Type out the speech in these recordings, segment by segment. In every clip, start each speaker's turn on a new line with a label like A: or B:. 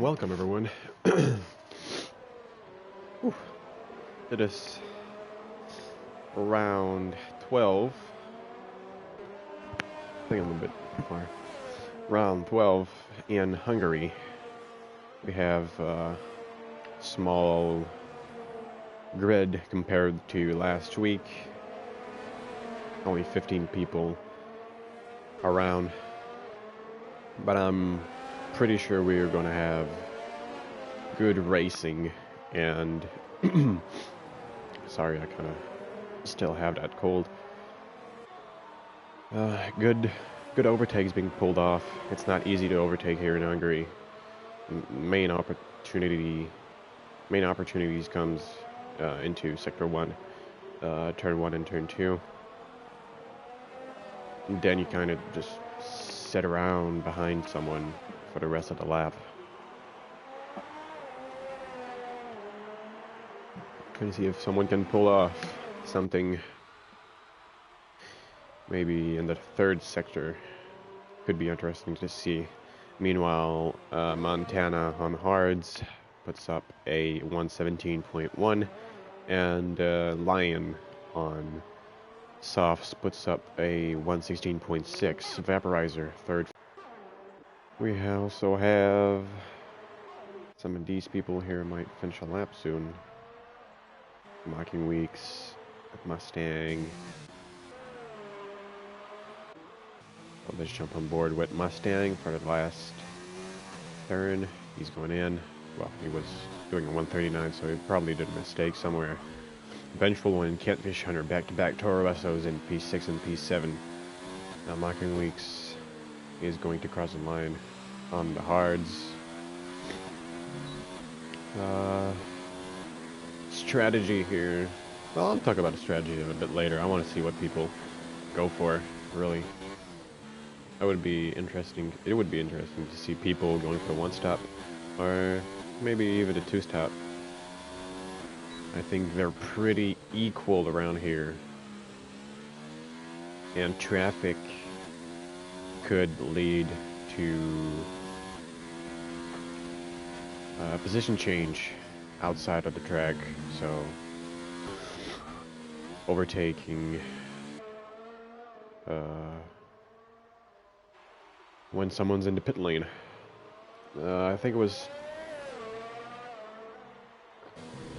A: Welcome everyone. Whew. It is around 12. I think I'm a bit far. Around 12 in Hungary. We have a small grid compared to last week. Only 15 people around. But I'm pretty sure we are going to have good racing and sorry, I kind of still have that cold. Good overtakes being pulled off. It's not easy to overtake here in Hungary. Main opportunities comes into sector 1, turn 1 and turn 2. And then you kind of just sit around behind someone for the rest of the lap. Trying to see if someone can pull off something maybe in the third sector. Could be interesting to see. Meanwhile, Montana on hards puts up a 117.1, and Lion on softs puts up a 116.6. Vaporizer third. We also have some of these people here might finish a lap soon. Mocking Weeks, Mustang. I'll just jump on board with Mustang for the last turn. He's going in. Well, he was doing a 139, so he probably did a mistake somewhere. Vengeful One and Catfish Hunter back-to-back Toro Rossos in P6 and P7. Now Mocking Weeks is going to cross the line on the hards. Strategy here. Well, I'll talk about a strategy a bit later. I want to see what people go for, really. It would be interesting to see people going for a one-stop, or maybe even a two-stop. I think they're pretty equal around here. And traffic could lead to position change outside of the track, so overtaking when someone's in the pit lane. I think it was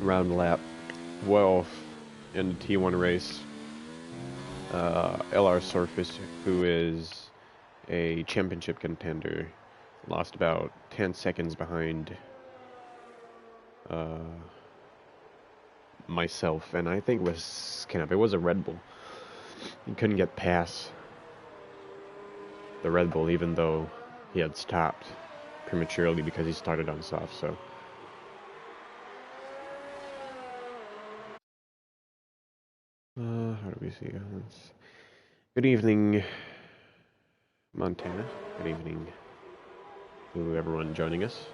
A: around lap 12 in the T1 race. LR Surface, who is a championship contender, lost about 10 seconds behind myself, and I think it was a Red Bull. He couldn't get past the Red Bull even though he had stopped prematurely because he started on soft. So how do we see this? Good evening, Montana. Good evening to everyone joining us.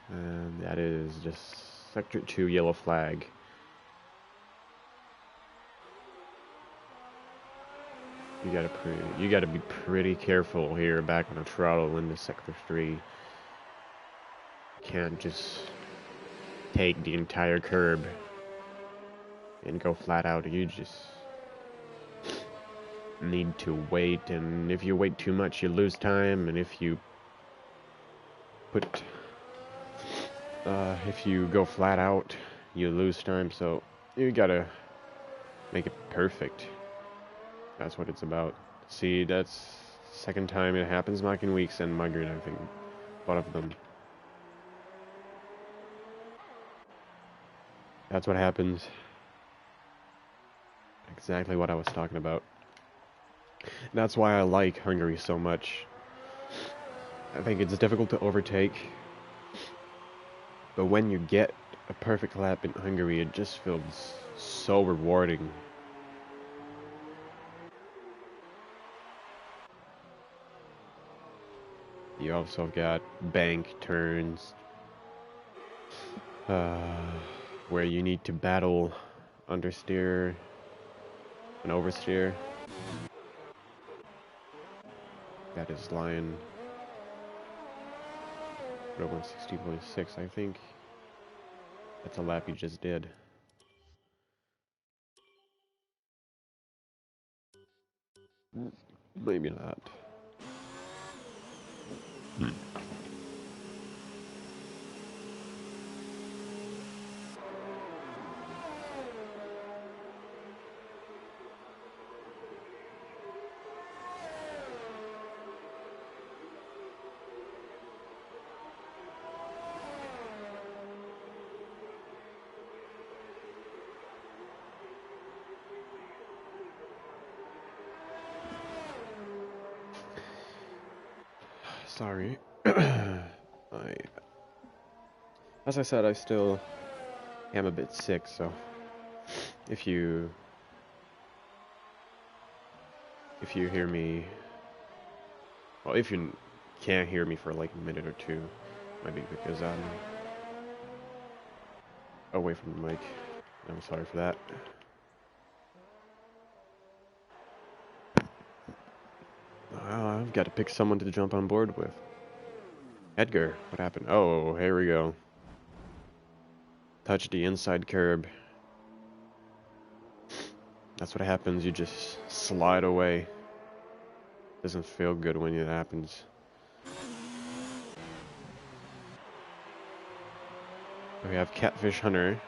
A: And that is just Sector 2 yellow flag. You gotta be pretty careful here back on the throttle in the Sector 3. You can't just take the entire curb and go flat out. You just need to wait, and if you wait too much you lose time, and if you go flat out you lose time, so you gotta make it perfect. That's what it's about. See, that's the second time it happens. Mocking Weeks and Muggered, I think both of them. That's what happens. Exactly what I was talking about. That's why I like Hungary so much. I think it's difficult to overtake, but when you get a perfect lap in Hungary, it just feels so rewarding. You also got bank turns, where you need to battle understeer and oversteer. That is Lion. 160.6, I think. That's a lap you just did. Maybe not. Sorry. As I said, I still am a bit sick, so if you hear me, well, if you can't hear me for like a minute or two, might be because I'm away from the mic. I'm sorry for that. I've got to pick someone to jump on board with. Edgar, what happened? Oh, here we go. Touch the inside curb. That's what happens, you just slide away. Doesn't feel good when it happens. We have Catfish Hunter.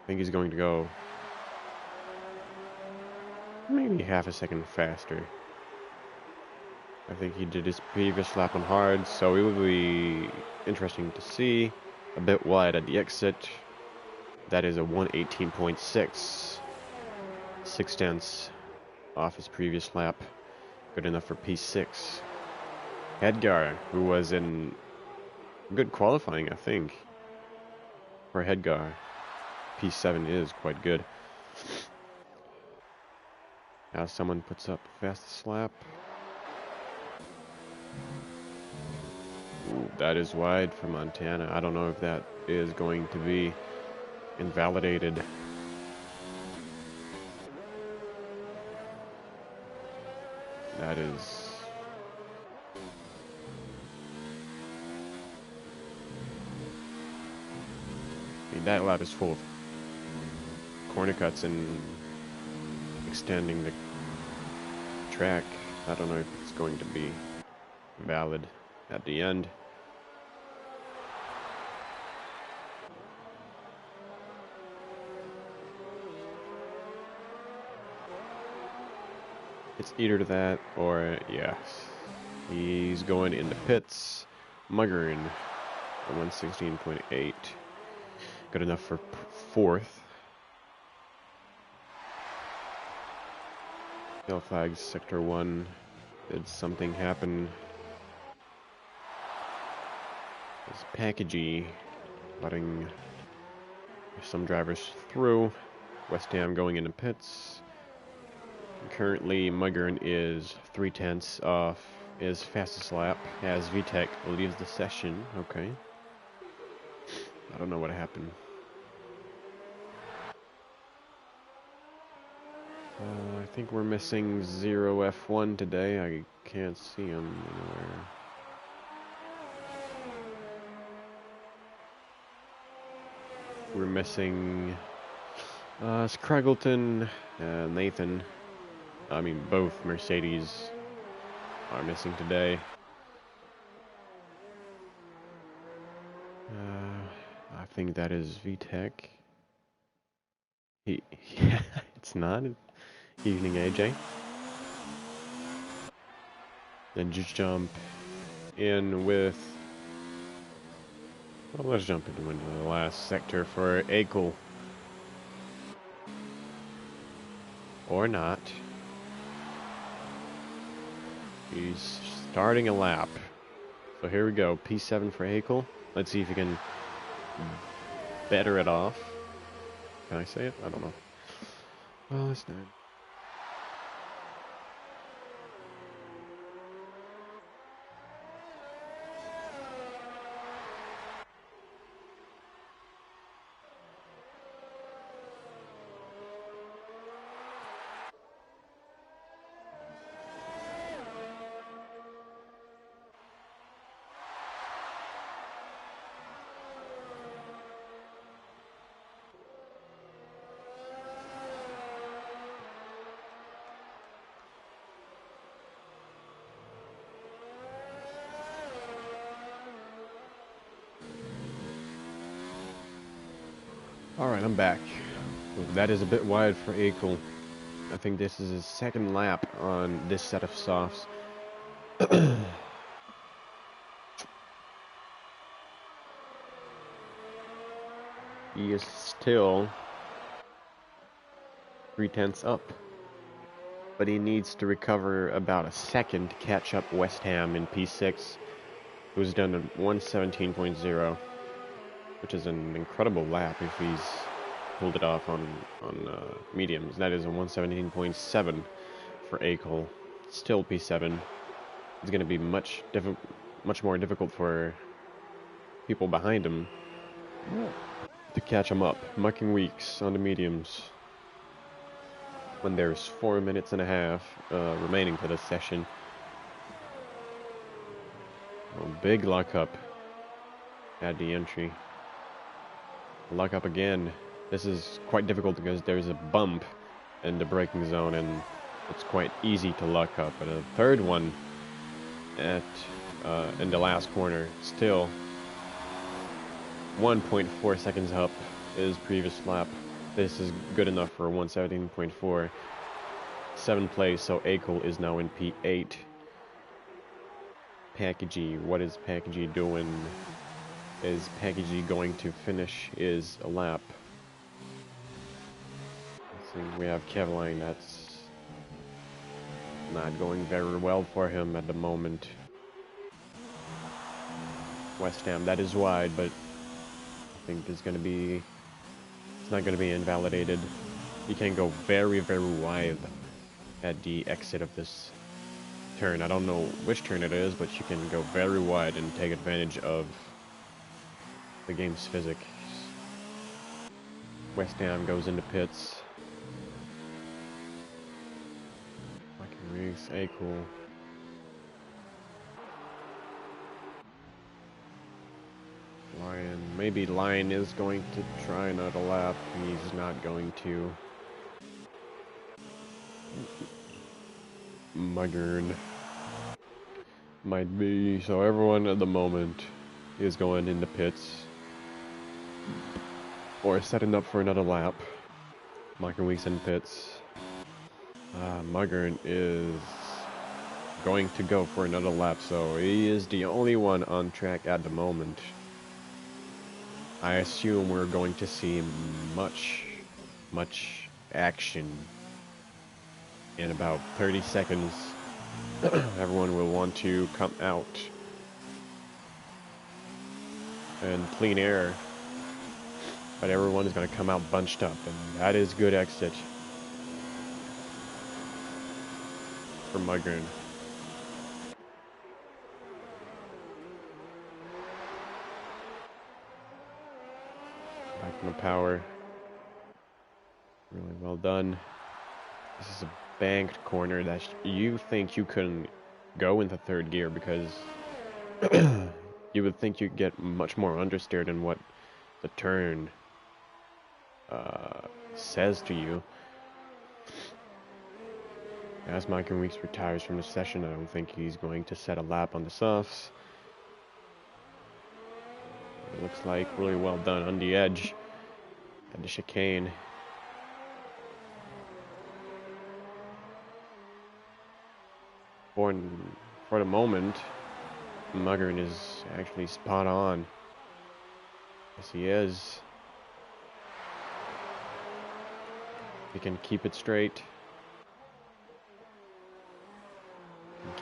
A: I think he's going to go maybe half a second faster. I think he did his previous lap on hard, so it will be interesting to see. A bit wide at the exit. That is a 118.6. 6/10 off his previous lap. Good enough for P6. Edgar, who was in good qualifying, I think. For Edgar, P7 is quite good. Now someone puts up fastest lap. Ooh, that is wide for Montana. I don't know if that is going to be invalidated. That is... I mean, that lap is full of corner cuts and extending the track. I don't know if it's going to be valid at the end. It's either that or, yes, he's going in the pits. Muggering, 116.8. Good enough for fourth. Yellow flags, sector 1. Did something happen? It's packagey, letting some drivers through. West Ham going into pits. Currently, Muggern is 3/10 off his fastest lap as VTech leaves the session. Okay. I don't know what happened. I think we're missing 0F1 today. I can't see him anywhere. We're missing Scraggleton, Nathan. I mean, both Mercedes are missing today. I think that is VTech. It's not. Evening, AJ. Then just jump in with... Well, let's jump into the last sector for Akel. Or not. He's starting a lap. So here we go. P7 for Akel. Let's see if he can better it off. Can I say it? I don't know. Well, it's not. Alright, I'm back. That is a bit wide for Akel. I think this is his second lap on this set of softs. He is still 3/10 up, but he needs to recover about a second to catch up West Ham in P6, who's done a 1:17.0, which is an incredible lap if he's pulled it off on mediums. That is a 1:17.7 for Akel. Still P7. It's going to be much more difficult for people behind him to catch him up. Mucking weeks on the mediums when there's 4 minutes and a half remaining to this session. A big lockup at the entry. Lockup again. This is quite difficult because there's a bump in the braking zone and it's quite easy to lock up. But a third one at in the last corner, still 1.4 seconds up his previous lap. This is good enough for 1:17.4. 7th place, so Akel is now in P8. Packagey, what is Packagey doing? Is Packagey going to finish his lap? Let's see, we have Kevline, that's not going very well for him at the moment. West Ham, that is wide, but I think it's not going to be invalidated. You can go very, very wide at the exit of this turn. I don't know which turn it is, but you can go very wide and take advantage of the game's physics. West Ham goes into pits. Riggs, Akel. Lion. Maybe Lion is going to try another lap. He's not going to. Muggern. Might be. So everyone at the moment is going into pits. Or setting up for another lap. Muggern Weeks in pits. Muggern is going to go for another lap, so he is the only one on track at the moment. I assume we're going to see much action in about 30 seconds. Everyone will want to come out and clean air, but everyone is going to come out bunched up, and that is good exit for Muggern. Back from the power. Really well done. This is a banked corner that you think you couldn't go into third gear because you would think you'd get much more understeer than what the turn says to you. As Michael Weeks retires from the session, I don't think he's going to set a lap on the softs. It looks like really well done on the edge at the chicane. For the moment, Muggern is actually spot on. Yes, he is. He can keep it straight.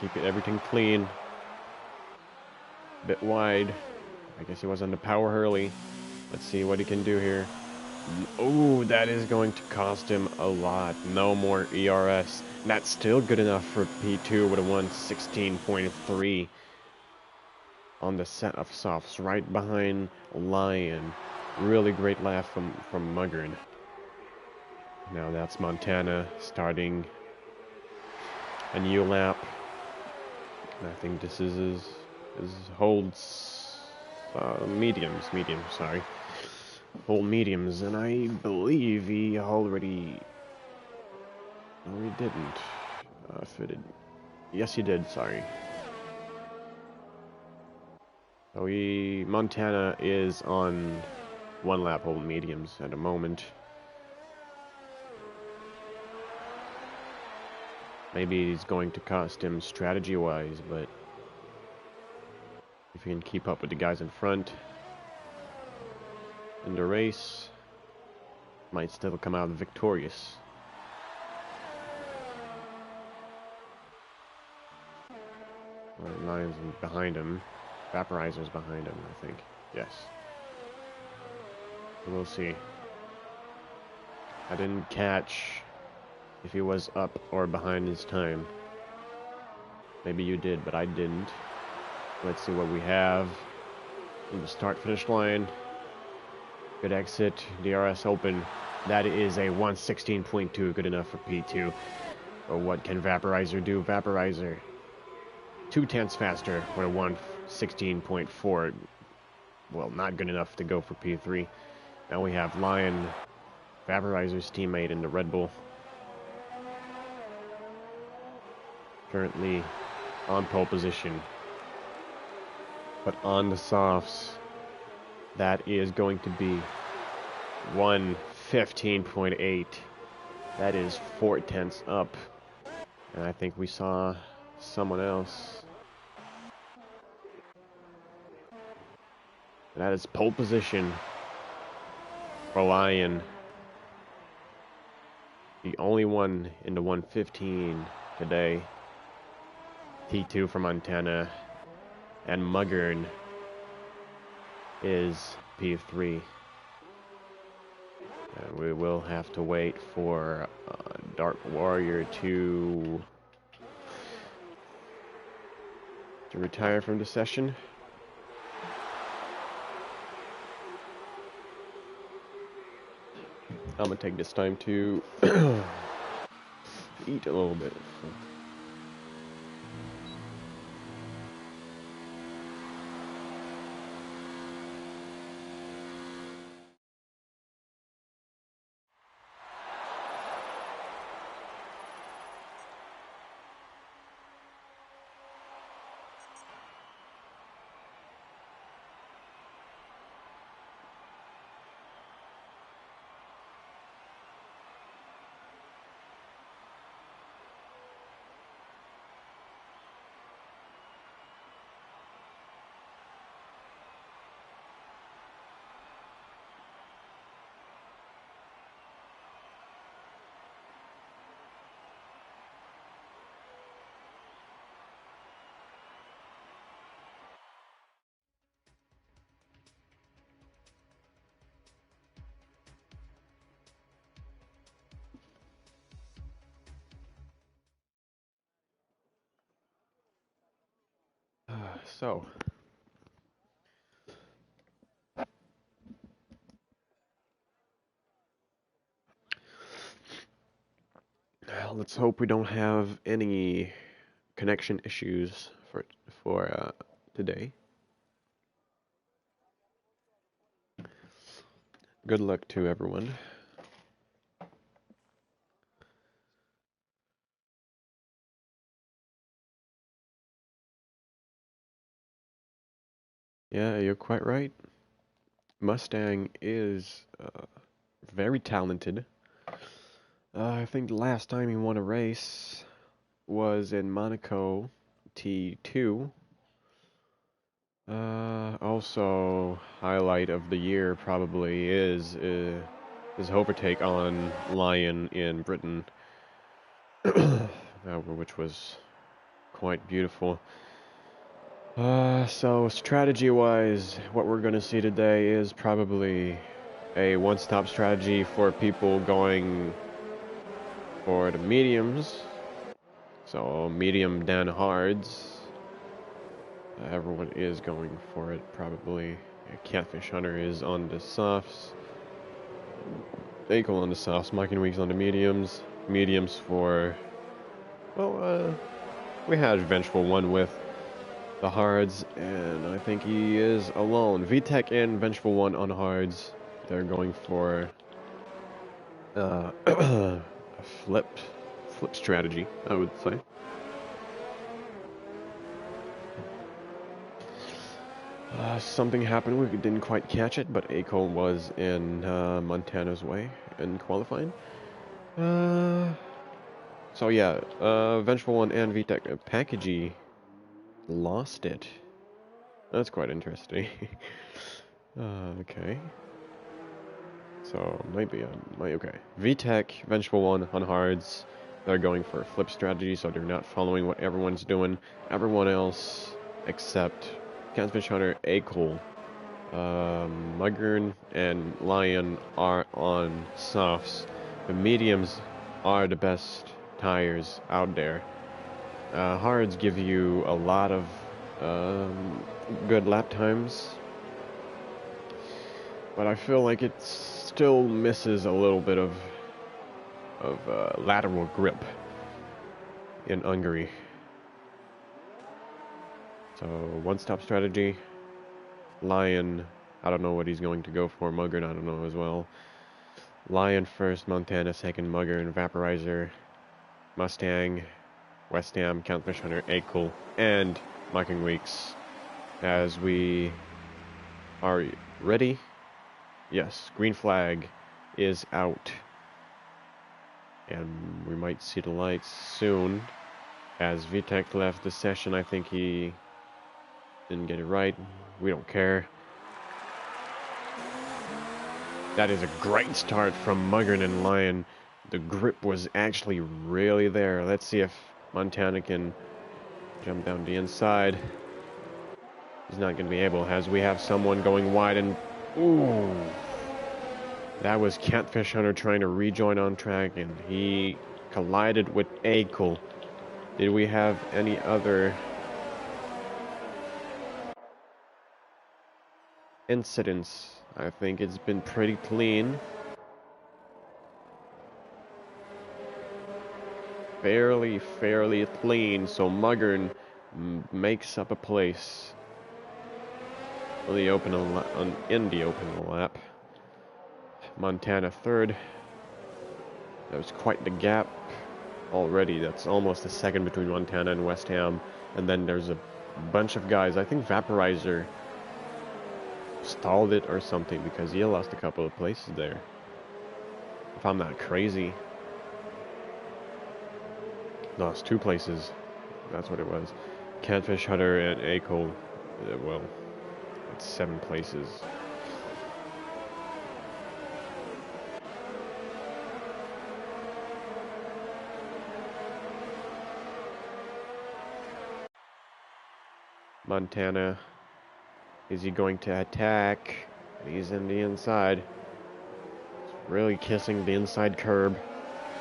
A: Keep everything clean. A bit wide. I guess he was on the power hurley. Let's see what he can do here. Oh, that is going to cost him a lot. No more ERS. That's still good enough for P2 with a 1:16.3 on the set of softs, right behind Lion. Really great lap from Muggern. Now that's Montana starting a new lap. I think this is his holds mediums, sorry. Hold mediums, and I believe he already... No, he didn't. Fitted. Yes, he did, sorry. So Montana is on one lap hold mediums at the moment. Maybe it's going to cost him strategy-wise, but if he can keep up with the guys in front in the race, might still come out victorious. Lions behind him. Vaporizer's behind him, I think. Yes. We'll see. I didn't catch if he was up or behind his time. Maybe you did, but I didn't. Let's see what we have. In the start-finish line. Good exit. DRS open. That is a 116.2, good enough for P2. But what can Vaporizer do? Vaporizer 2/10 faster for a 116.4. Well, not good enough to go for P3. Now we have Lion, Vaporizer's teammate in the Red Bull. Currently on pole position. But on the softs, that is going to be 115.8. That is 4/10 up. And I think we saw someone else. That is pole position for Lion. The only one in the 115 today. T2 from Montana. And Muggern is P3. And we will have to wait for Dark Warrior to retire from the session. I'm gonna take this time to eat a little bit. So, let's hope we don't have any connection issues for today. Good luck to everyone. Yeah, you're quite right. Mustang is very talented. I think the last time he won a race was in Monaco T2. Also, highlight of the year probably is his overtake on Lion in Britain, which was quite beautiful. So strategy-wise, what we're going to see today is probably a one-stop strategy for people going for the mediums. So medium then hards. Everyone is going for it probably. Catfish Hunter is on the softs. Akel on the softs. Mike and Weeks on the mediums. Mediums for... Well, we had Vengeful One with the hards, and I think he is alone. VTech and Vengeful One on hards. They're going for a flip strategy, I would say. Something happened. We didn't quite catch it, but Acol was in Montana's way in qualifying. So yeah, Vengeful One and VTech Packagey lost it. That's quite interesting. Okay. So maybe okay. VTech, Vengeful One on hards. They're going for a flip strategy, so they're not following what everyone's doing. Everyone else, except Catfish Hunter, Acol, Mugern, and Lion are on softs. The mediums are the best tires out there. Hards give you a lot of good lap times, but I feel like it still misses a little bit of lateral grip in Hungary. So one-stop strategy. Lion, I don't know what he's going to go for. Mugger, I don't know as well. Lion first, Montana second, Mugger and Vaporizer, Mustang, West Ham, Countfish Hunter, Acol, and Mocking Weeks. As we are ready, yes, green flag is out. And we might see the lights soon. As VTech left the session, I think he didn't get it right. We don't care. That is a great start from Muggern and Lion. The grip was actually really there. Let's see if Montana can jump down the inside. He's not going to be able, as we have someone going wide and... Ooh! That was Catfish Hunter trying to rejoin on track, and he collided with Acol. Did we have any other incidents? I think it's been pretty clean. Fairly clean, so Muggern makes up a place in the open lap. Montana third. That was quite the gap already. That's almost a second between Montana and West Ham. And then there's a bunch of guys. I think Vaporizer stalled it or something because he lost a couple of places there. If I'm not crazy. Lost 2 places. That's what it was. Catfish Hunter and Acol. Well, it's 7 places. Montana, is he going to attack? He's in the inside. He's really kissing the inside curb.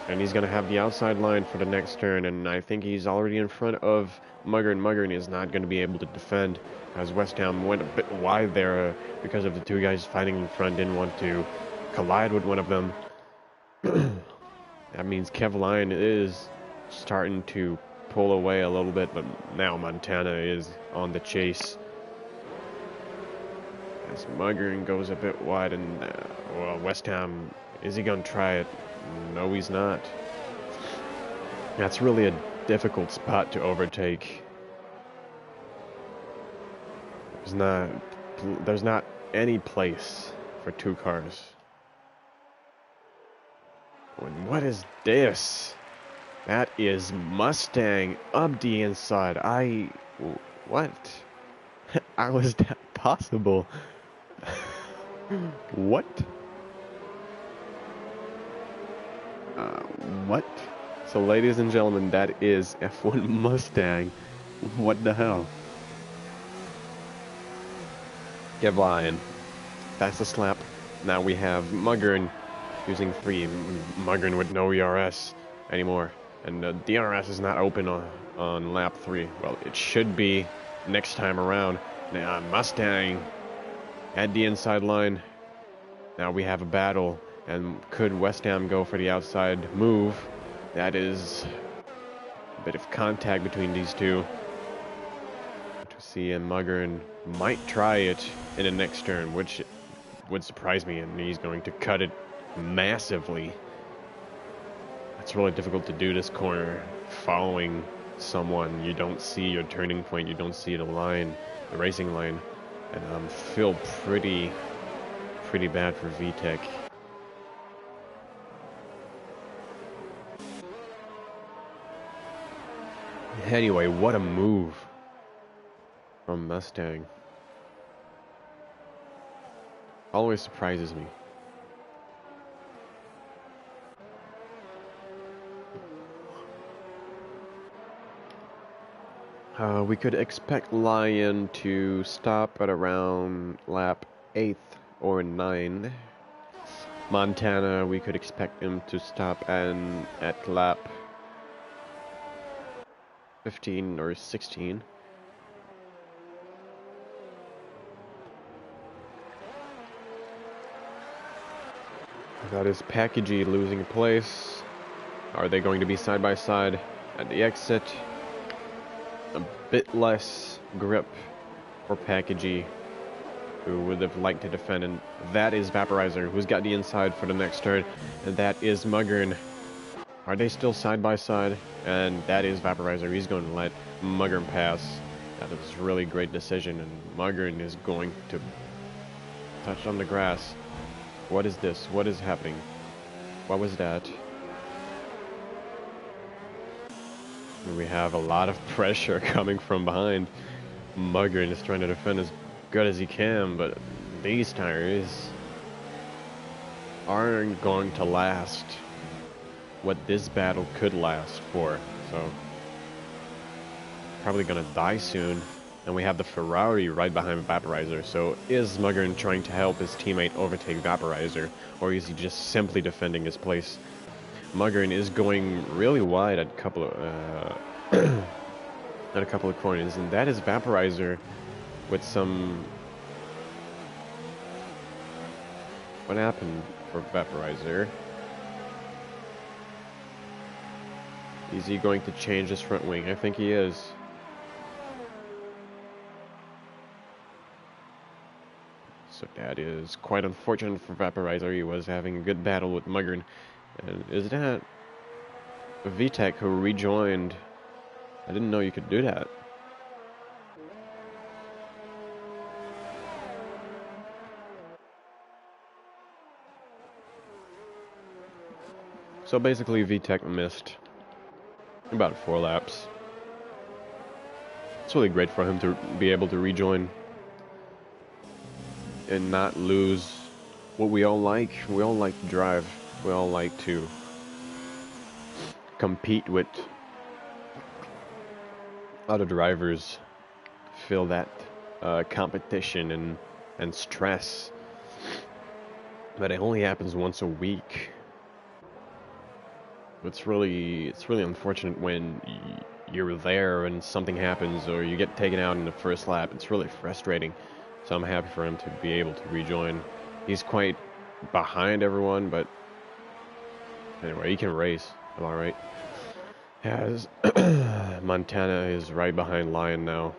A: And he's going to have the outside line for the next turn. And I think he's already in front of Muggern. Muggern is not going to be able to defend, as West Ham went a bit wide there because of the 2 guys fighting in front. Didn't want to collide with one of them. That means Kev Lion is starting to pull away a little bit, but now Montana is on the chase. As Muggern goes a bit wide, and well, West Ham, is he going to try it? No, he's not. That's really a difficult spot to overtake. There's not any place for 2 cars. What is this? That is Mustang up the inside. What? How is that possible? What? What? So, ladies and gentlemen, that is F1 Mustang. What the hell? Kev Lion. That's a slap. Now we have Muggern using 3. Muggern with no ERS anymore. And the DRS is not open on lap 3. Well, it should be next time around. Now, Mustang at the inside line. Now we have a battle. And could West Ham go for the outside move? That is a bit of contact between these 2. To see, and Muggern might try it in the next turn, which would surprise me, and he's going to cut it massively. It's really difficult to do this corner following someone. You don't see your turning point, you don't see the line, the racing line. And feel pretty bad for VTech. Anyway, what a move from Mustang. Always surprises me. We could expect Lion to stop at around lap 8th or 9. Montana, we could expect him to stop at lap 15 or 16. That is Packagey losing place. Are they going to be side by side at the exit? A bit less grip for Packagey, who would have liked to defend, and that is Vaporizer, who's got the inside for the next turn, and that is Muggern. Are they still side by side? And that is Vaporizer. He's going to let Muggern pass. That is a really great decision, and Muggern is going to touch on the grass. What is this? What is happening? What was that? We have a lot of pressure coming from behind. Muggern is trying to defend as good as he can, but these tires aren't going to last what this battle could last for. So, probably gonna die soon. And we have the Ferrari right behind Vaporizer. So, is Muggern trying to help his teammate overtake Vaporizer, or is he just simply defending his place? Muggern is going really wide at a couple of at a couple of corners, and that is Vaporizer with some. What happened for Vaporizer? Is he going to change his front wing? I think he is. So that is quite unfortunate for Vaporizer. He was having a good battle with Muggern. And is that VTech who rejoined? I didn't know you could do that. So basically VTech missed about 4 laps. It's really great for him to be able to rejoin and not lose what we all like. We all like to drive. We all like to compete with other drivers, feel that competition and stress. But it only happens once a week. It's really unfortunate when you're there and something happens or you get taken out in the first lap. It's really frustrating. So I'm happy for him to be able to rejoin. He's quite behind everyone, but anyway, he can race. I'm alright. As Montana is right behind Lion now.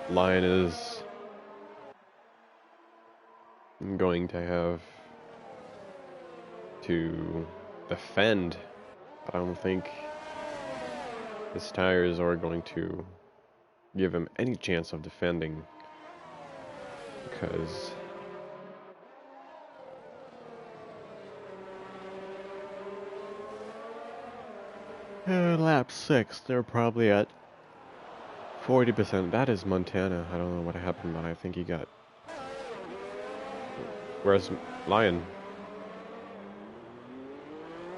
A: Lion is going to have to defend, but I don't think his tires are going to give him any chance of defending, because lap 6, they're probably at 40%. That is Montana. I don't know what happened, but I think he got... Where's Lion?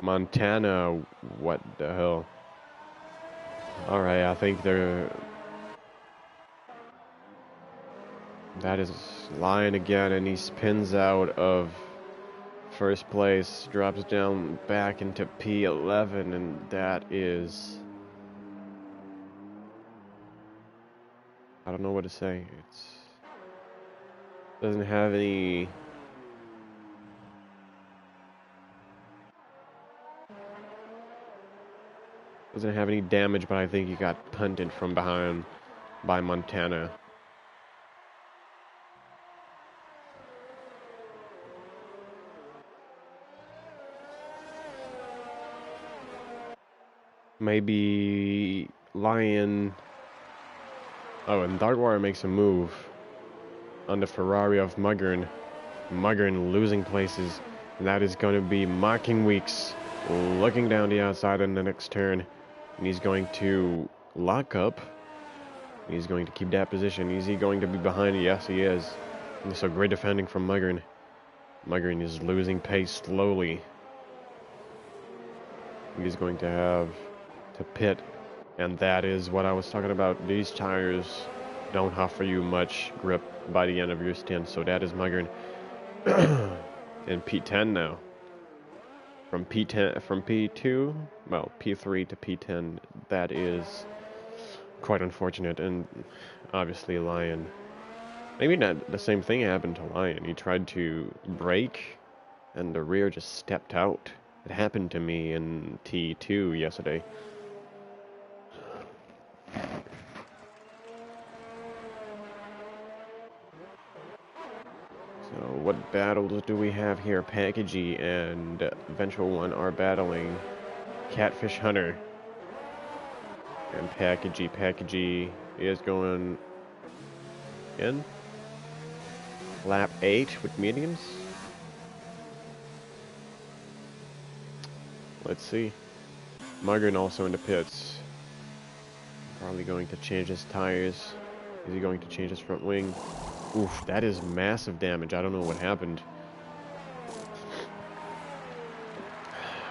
A: Montana, what the hell? Alright, I think they're... That is Lion again, and he spins out of first place, drops down back into P11, and that is... I don't know what to say. It's... doesn't have any... doesn't have any damage, but I think he got punted from behind by Montana. Maybe Lion Oh, and Darkwire makes a move on the Ferrari of Muggern. Muggern losing places. And that is going to be Marking Weeks looking down the outside in the next turn. And he's going to lock up. He's going to keep that position. Is he going to be behind? Yes, he is. And so great defending from Muggern. Muggern is losing pace slowly. He's going to have to pit. And that is what I was talking about. These tires don't offer you much grip by the end of your stint. So that is Muggern. In P10 now. From P2, well, P3 to P10, that is quite unfortunate. And obviously Lion, maybe not the same thing happened to Lion. He tried to brake and the rear just stepped out. It happened to me in T2 yesterday. So what battles do we have here? Packagey and Ventral One are battling Catfish Hunter. And Packagey is going in. Lap 8 with mediums. Let's see. Muggern also in the pits. Probably going to change his tires. Is he going to change his front wing? Oof, that is massive damage. I don't know what happened.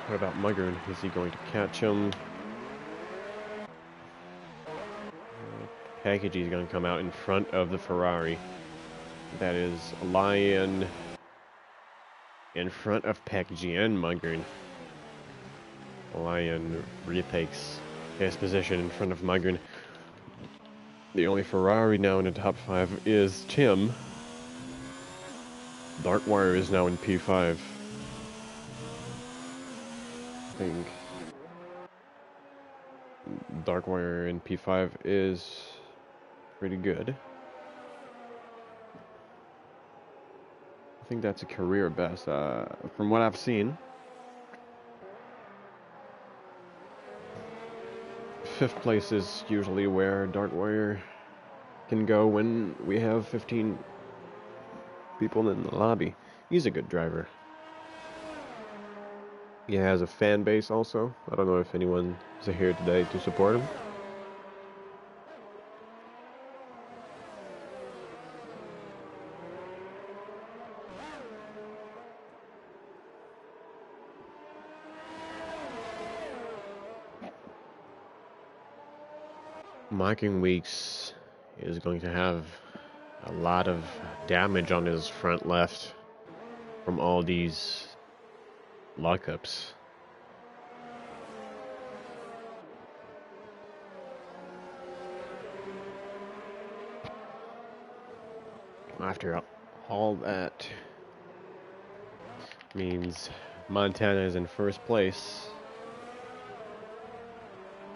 A: What about Muggern? Is he going to catch him? Packagey is going to come out in front of the Ferrari. That is Lion in front of Packagey and Muggern. Lion retakes his position in front of Muggern. The only Ferrari now in the top 5 is Tim. Darkwire is now in P5. I think Darkwire in P5 is pretty good. I think that's a career best, from what I've seen. 5th place is usually where Darkwire can go when we have 15 people in the lobby. He's a good driver. He has a fan base also. I don't know if anyone is here today to support him. Marking Weeks is going to have a lot of damage on his front left from all these lockups. After all that means Montana is in first place.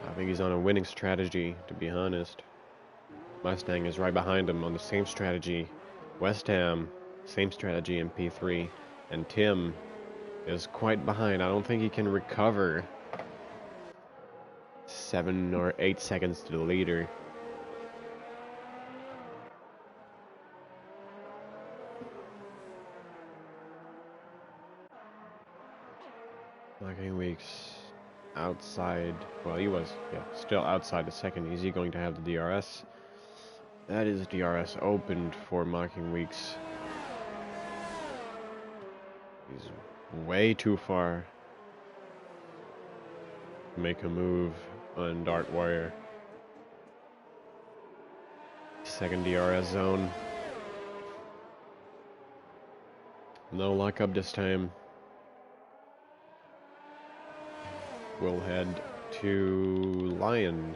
A: I think he's on a winning strategy, to be honest. Mustang is right behind him on the same strategy. West Ham, same strategy in P3. And Tim is quite behind. I don't think he can recover 7 or 8 seconds to the leader. Marking Weeks outside. Well, he was, still outside the second. Is he going to have the DRS? That is DRS opened for Marking Weeks. He's way too far to make a move on Darkwire. Second DRS zone. No lockup this time. We'll head to Lion.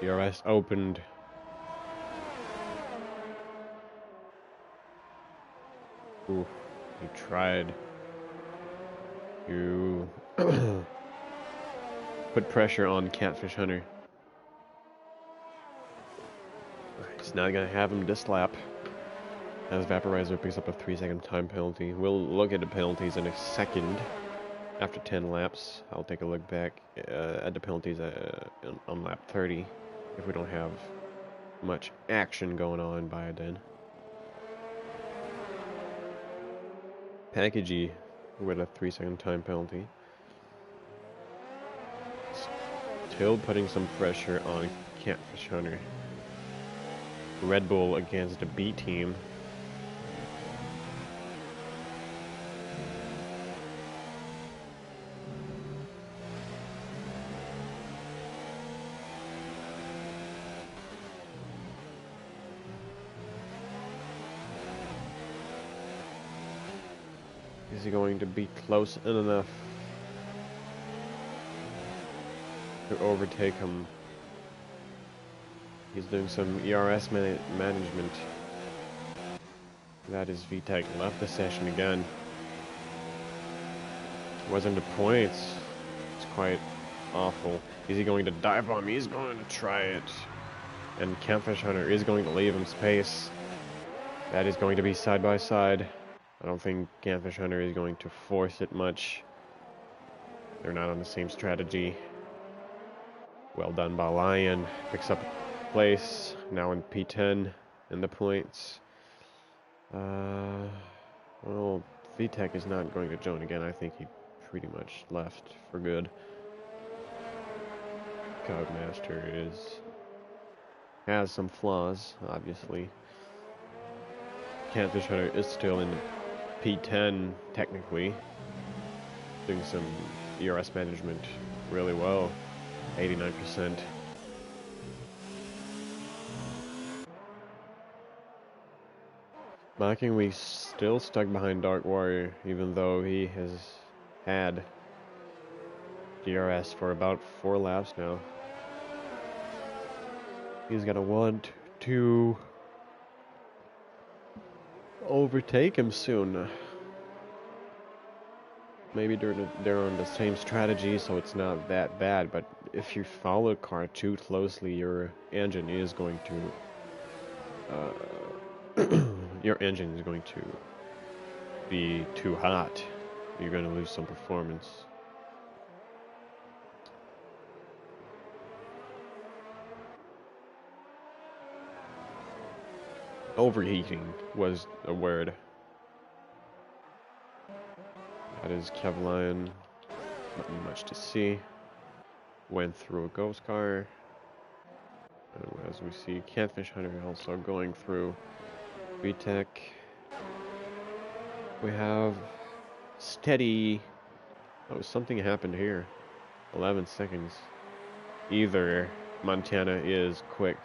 A: DRS opened. Ooh, he tried to put pressure on Catfish Hunter. He's not gonna have him this lap, as Vaporizer picks up a 3-second time penalty. We'll look at the penalties in a second. After 10 laps, I'll take a look back at the penalties on lap 30 if we don't have much action going on by then. Packagey with a 3-second time penalty. Still putting some pressure on Catfish Hunter. Red Bull against the B team. Is he going to be close enough to overtake him? He's doing some ERS management. That is VTech left the session again. Wasn't the points. It's quite awful. Is he going to dive bomb? He's going to try it. And Catfish Hunter is going to leave him space. That is going to be side by side. I don't think Catfish Hunter is going to force it much. They're not on the same strategy. Well done by Lion. Picks up place. Now in P10 in the points. Well, VTech is not going to join again. I think he pretty much left for good. Cogmaster has some flaws, obviously. Catfish Hunter is still in P10 technically, doing some ERS management really well, 89%. Mocking we still stuck behind Dark Warrior, even though he has had DRS for about 4 laps now. He's gonna want to overtake him soon. Maybe they're on the same strategy, so it's not that bad, but if you follow a car too closely, your engine is going to your engine is going to be too hot. You're going to lose some performance. Overheating was a word. That is Kevlion. Not much to see. Went through a ghost car. And as we see, Catfish Hunter also going through VTech. We have steady. Oh, something happened here. 11 seconds. Either Montana is quick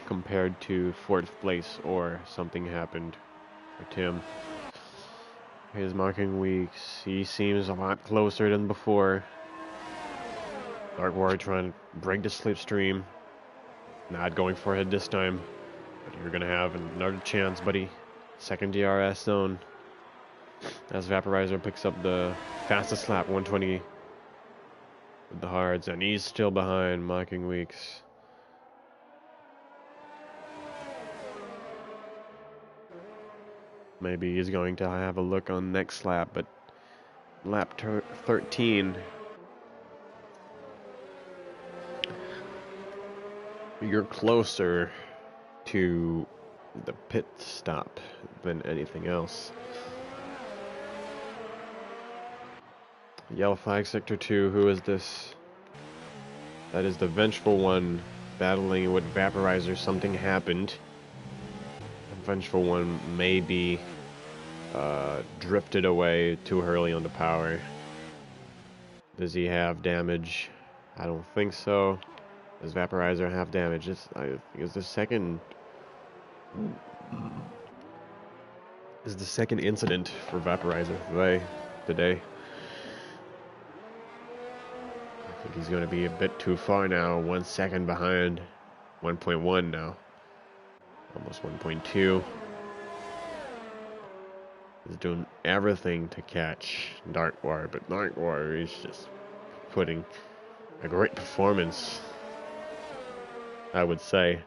A: compared to 4th place, or something happened for Tim. His marking weeks, he seems a lot closer than before. Dark Warrior trying to break the slipstream. Not going for it this time. But you're going to have another chance, buddy. Second DRS zone. As Vaporizer picks up the fastest lap, 120 with the hards, and he's still behind Mocking Weeks. Maybe he's going to have a look on next lap, but lap 13, you're closer to the pit stop than anything else. Yellow flag sector 2, who is this? That is the Vengeful One battling with Vaporizer. Something happened. Vengeful One may be drifted away too early on the power. Does he have damage? I don't think so. Does Vaporizer have damage? I think it's the second incident for Vaporizer today. I think he's going to be a bit too far now. 1 second behind. 1.1 now. Almost 1.2. He's doing everything to catch Dark Warrior, but Dark Warrior is just putting a great performance, I would say.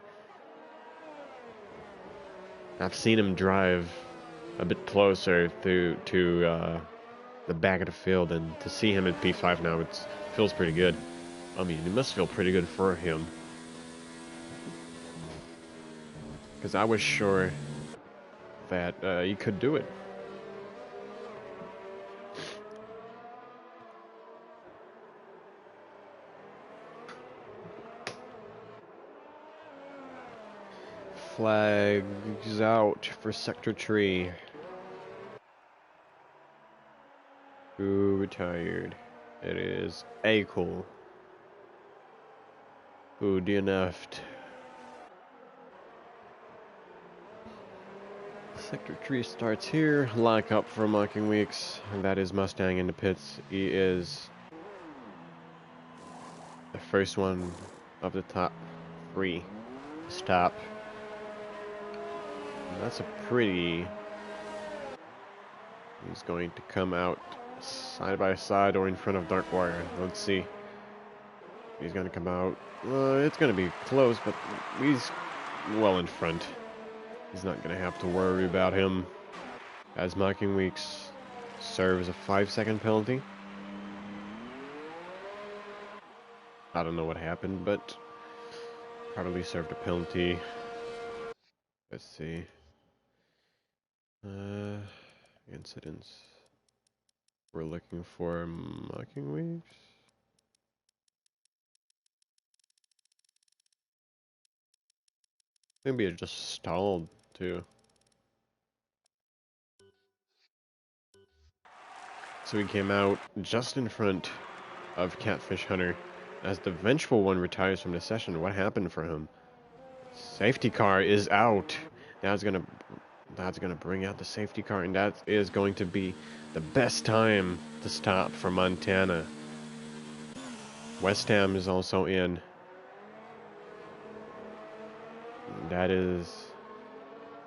A: I've seen him drive a bit closer to the back of the field, and to see him at P5 now, it feels pretty good. I mean, it must feel pretty good for him. because I was sure that you could do it. Flags out for Sector 3. Who retired? It is Akul, who DNF'd. Sector 3 starts here. Lock up for Mocking Weeks. And that is Mustang in the pits. He is the first one of the top 3 to stop. And that's a pretty... He's going to come out side by side or in front of Dark Warrior. Let's see. He's going to come out. It's going to be close, but he's well in front. He's not going to have to worry about him, as Mocking Weeks serves a 5-second penalty. I don't know what happened, but probably served a penalty. Let's see. Incidents. We're looking for Mocking Weeks. Maybe it just stalled too. So he came out just in front of Catfish Hunter as the Vengeful One retires from the session. What happened for him? Safety car is out. That's gonna bring out the safety car, and that is going to be the best time to stop for Montana. West Ham is also in. That is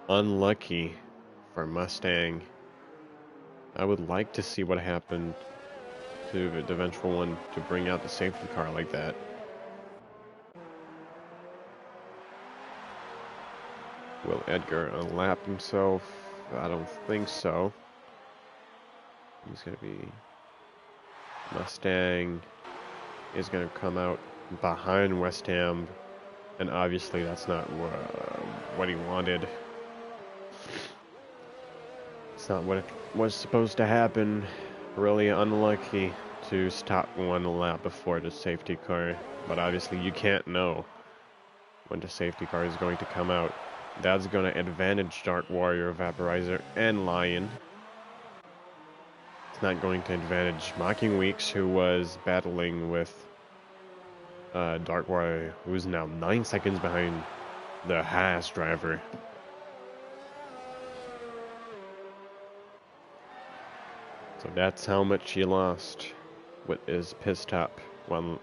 A: unlucky for Mustang. I would like to see what happened to the Vengeful One to bring out the safety car like that. Will Edgar unlap himself? I don't think so. He's going to be... Mustang is going to come out behind West Ham, and obviously that's not what he wanted. It's not what was supposed to happen. Really unlucky to stop one lap before the safety car, but obviously you can't know when the safety car is going to come out. That's going to advantage Dark Warrior, Vaporizer, and Lion. It's not going to advantage Mocking Weeks, who was battling with Dark Warrior, who's now 9 seconds behind the Haas driver. So that's how much he lost with his pit stop one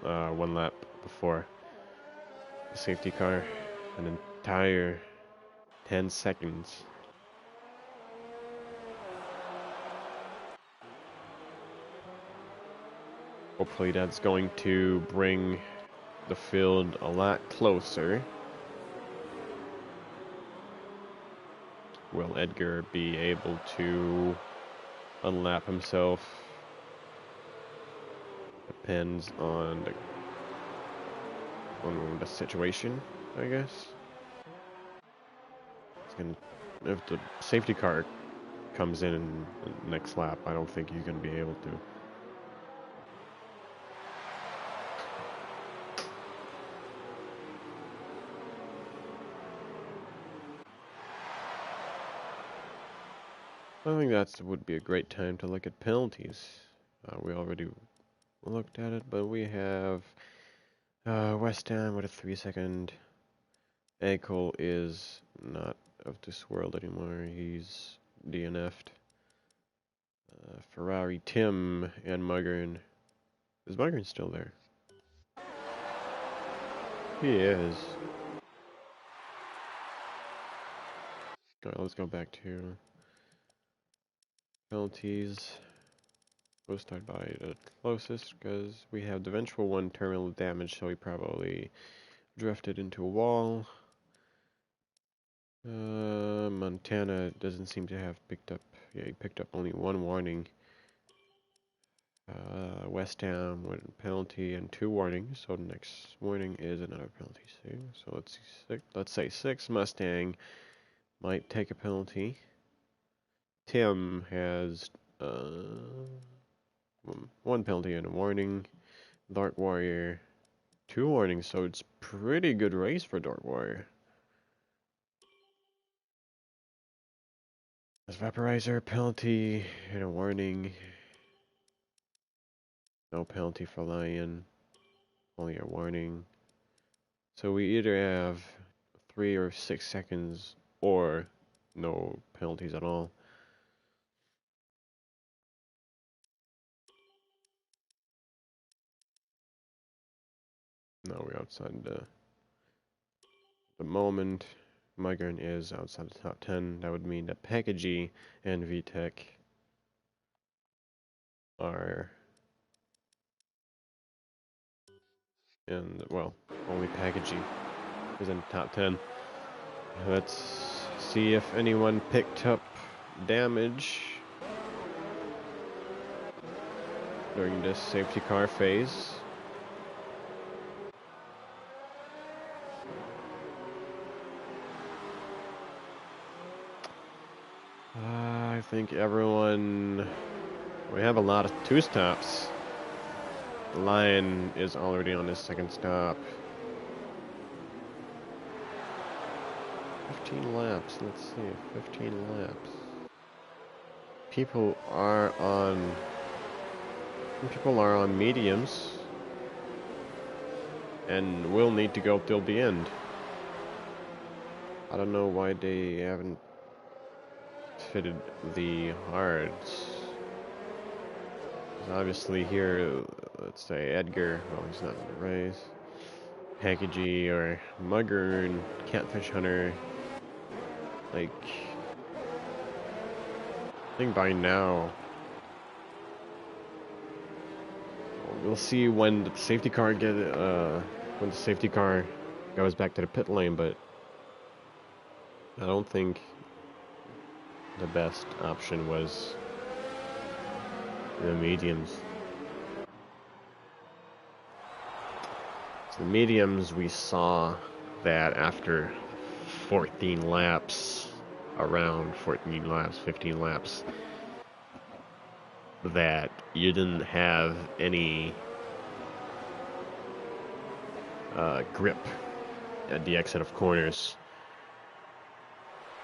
A: lap before the safety car. An entire 10 seconds. Hopefully that's going to bring the field a lot closer. Will Edgar be able to unlap himself? Depends on the situation, I guess. It's gonna, if the safety car comes in the next lap, I don't think he's gonna be able to. I think that would be a great time to look at penalties. We already looked at it, but we have West Ham with a 3-second. Akul is not of this world anymore. He's DNF'd. Ferrari, Tim, and Muggern. Is Muggern still there? He is. Alright, let's go back to penalties. We'll start by the closest, because we have the Vengeful One terminal damage, so he probably drifted into a wall. Montana doesn't seem to have picked up. Yeah, he picked up only one warning. West Ham with a penalty and 2 warnings. So the next warning is another penalty. So let's see, let's say 6. Mustang might take a penalty. Tim has 1 penalty and a warning. Dark Warrior 2 warnings. So it's pretty good race for Dark Warrior. As Vaporizer, penalty and a warning. No penalty for Lion. Only a warning. So we either have 3 or 6 seconds or no penalties at all. Now we're outside the moment. Migrant is outside the top 10. That would mean that Packagey and VTech are in, well, only Packagey is in the top 10. Let's see if anyone picked up damage during this safety car phase. I think everyone... We have a lot of 2 stops. The Lion is already on his 2nd stop. 15 laps, let's see, 15 laps. People are on mediums and will need to go till the end. I don't know why they haven't fitted the hards. Obviously here, let's say Edgar, well, he's not in the race. Packagey or Mugger, Catfish Hunter. Like, I think by now, we'll see when the safety car goes back to the pit lane, but I don't think the best option was the mediums. So the mediums, we saw that after 14 laps, around 14 laps, 15 laps, that you didn't have any grip at the exit of corners.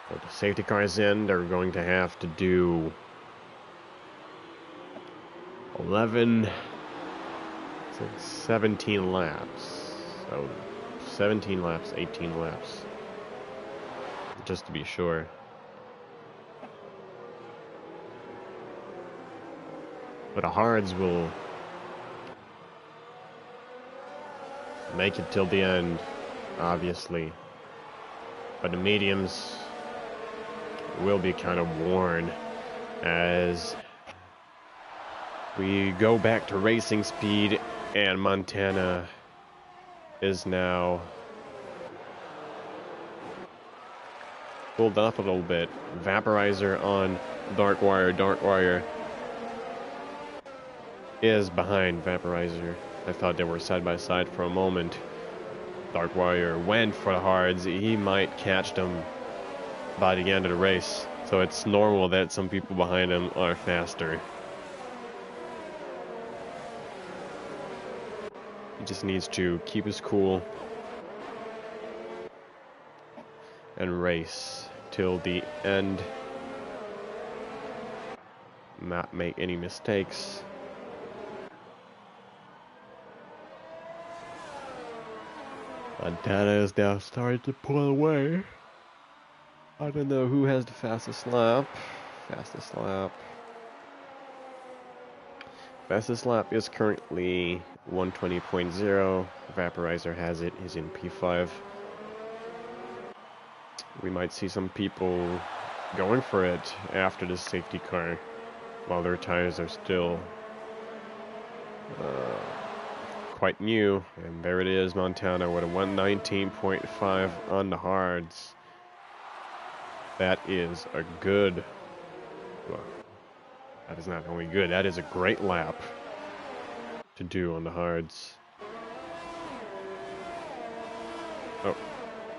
A: So the safety cars in, they're going to have to do 17 laps. So 17 laps, 18 laps. Just to be sure. But the hards will make it till the end, obviously. But the mediums will be kind of worn as we go back to racing speed, and Montana is now pulled off a little bit. Vaporizer on Dark Wire. Dark Wire is behind Vaporizer. I thought they were side by side for a moment. Dark Wire went for the hards. He might catch them by the end of the race. So it's normal that some people behind him are faster. He just needs to keep his cool and race till the end. Not make any mistakes. Montana is now starting to pull away. I don't know who has the fastest lap. Fastest lap is currently 120.0. Vaporizer has it. He's in P5. We might see some people going for it after the safety car while their tires are still quite new. And there it is, Montana with a 119.5 on the hards. That is a good, well, that is not only good, that is a great lap to do on the hards. Oh,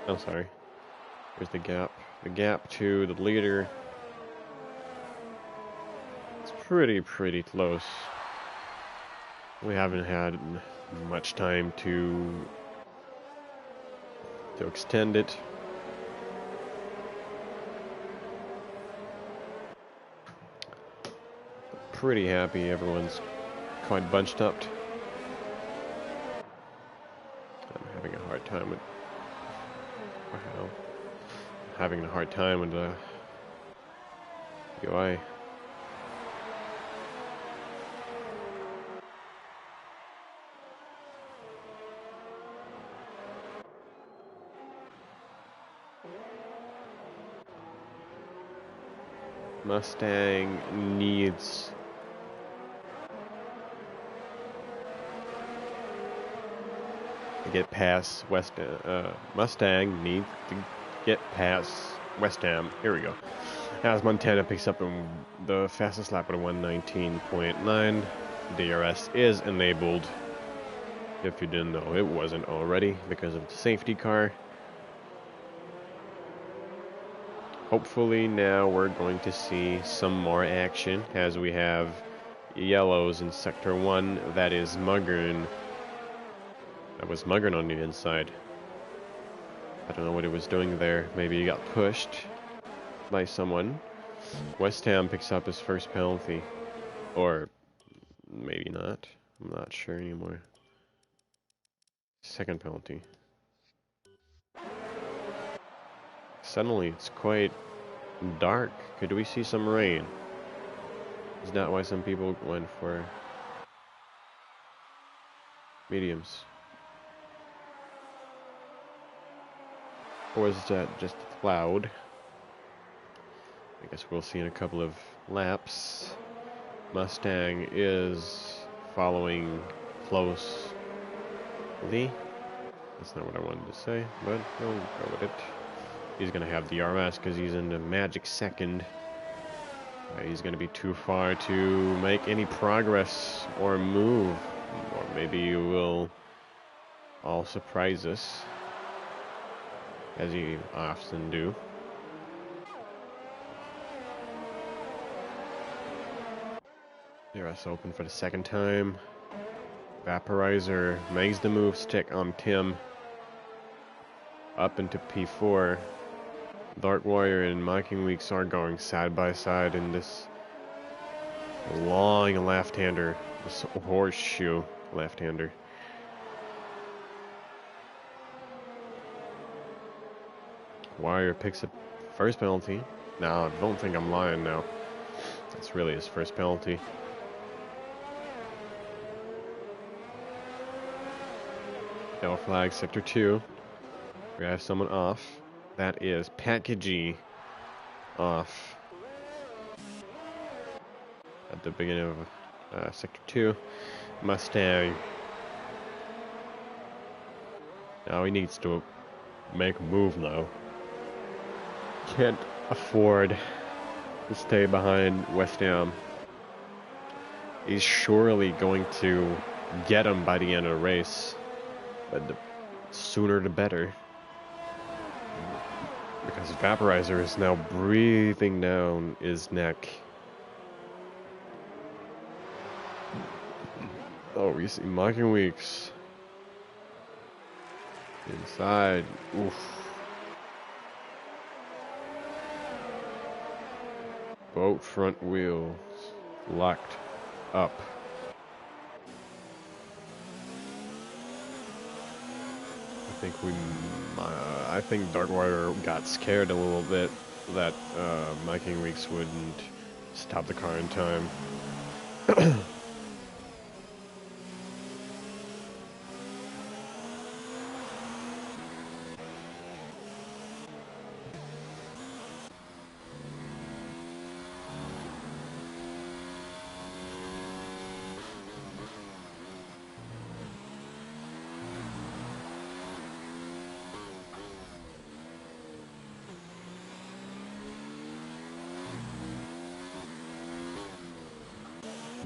A: I'm sorry. Here's the gap. The gap to the leader. It's pretty close. We haven't had much time to extend it. Pretty happy everyone's quite bunched up. I'm having a hard time with the UI. Mustang needs to get past Mustang needs to get past West Ham. Here we go. As Montana picks up in the fastest lap at 119.9, DRS is enabled. If you didn't know, it wasn't already because of the safety car. Hopefully now we're going to see some more action as we have yellows in Sector 1. That is Muggern. That was Muggern on the inside. I don't know what it was doing there. Maybe he got pushed by someone. West Ham picks up his first penalty. Or maybe not. I'm not sure anymore. Second penalty. Suddenly it's quite dark. Could we see some rain? Is that why some people went for mediums? Or is that just a cloud? I guess we'll see in a couple of laps. Mustang is following closely. That's not what I wanted to say, but we'll go with it. He's going to have the RS because he's in the magic second. He's going to be too far to make any progress or move. Or maybe he will all surprise us, as he often do. DRS open for the second time. Vaporizer makes the move stick on Tim. Up into P4. Dark Warrior and Mocking Weeks are going side by side in this long left-hander, this horseshoe left-hander. Warrior picks up first penalty. No, I don't think I'm lying now. That's really his first penalty. Yellow flag, Sector 2. We have someone off. That is Packagey off at the beginning of Sector 2. Mustang. Now he needs to make a move now. Can't afford to stay behind West Ham. He's surely going to get him by the end of the race. But the sooner the better. Because Vaporizer is now breathing down his neck. Oh, we see Mocking Weeks. Inside. Oof. Both front wheels locked up. I think Darkwater got scared a little bit that Mocking Weeks wouldn't stop the car in time.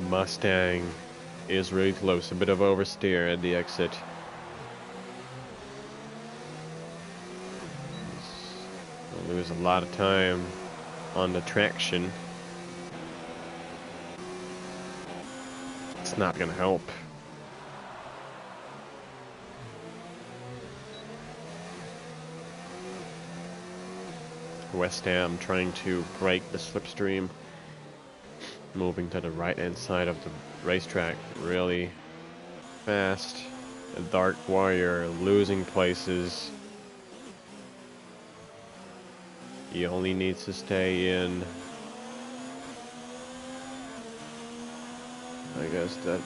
A: Mustang is really close. A bit of oversteer at the exit. We'll lose a lot of time on the traction. It's not gonna help. West Ham trying to break the slipstream, moving to the right hand side of the racetrack really fast. A Dark Warrior losing places. He only needs to stay in. I guess that